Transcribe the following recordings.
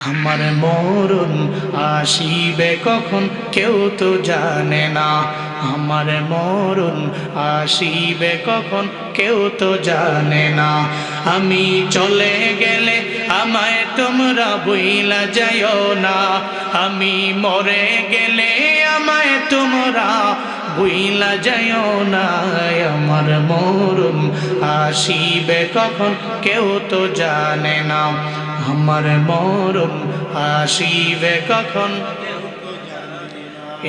আমার মরণ আসিবে কখন কেউ তো জানে না। আমার মরণ আসিবে কখন কেউ তো জানে না। আমি চলে গেলে আমায় তোমরা বইলা যাইও না। আমি মরে গেলে আমায় তোমরা বইলা যাইও না। আমার মরণ আসিবে কখন কেউ তো জানে না। আমার মরণ আসিবে কখন।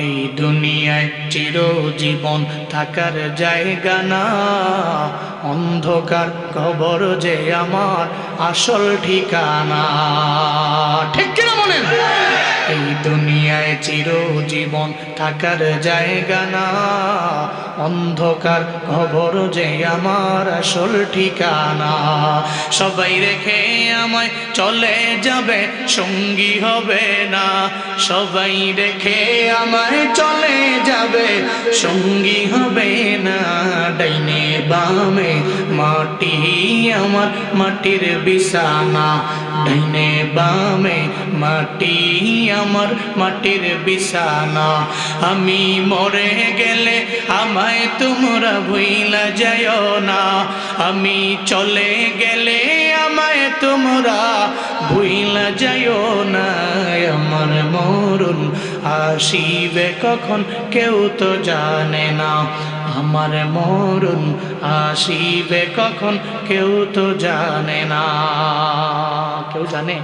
এই দুনিয়ায় চিরজীবন থাকার জায়গা না, অন্ধকার কবর যে আমার আসল ঠিকানা। ঠিক কিনা বলেন? এই দুনিয়ায় চিরজীবন থাকার জায়গা না, অন্ধকার কবর যে আমার আসল ঠিকানা। সবাই রেখে আমায় চলে যাবে, সঙ্গী হবে না। সবাই রেখে আমায় চলে যাবে, সঙ্গী হবে না। ডাইনে বামে মাটি আমার মাটির বিছানা। ডাইনে বামে মাটি আমার মাটির বিছানা। আমি মরে গেলে আমায় তোমরা ভুইলা যাইও না। আমি চলে গেলে আমায় তোমরা ভুইলা যাইও না। আমার মরণ আসিবে কখন কেউ তো জানে না। আমার মরণ আসিবে কখন কেউ তো জানে না। কেউ জানে?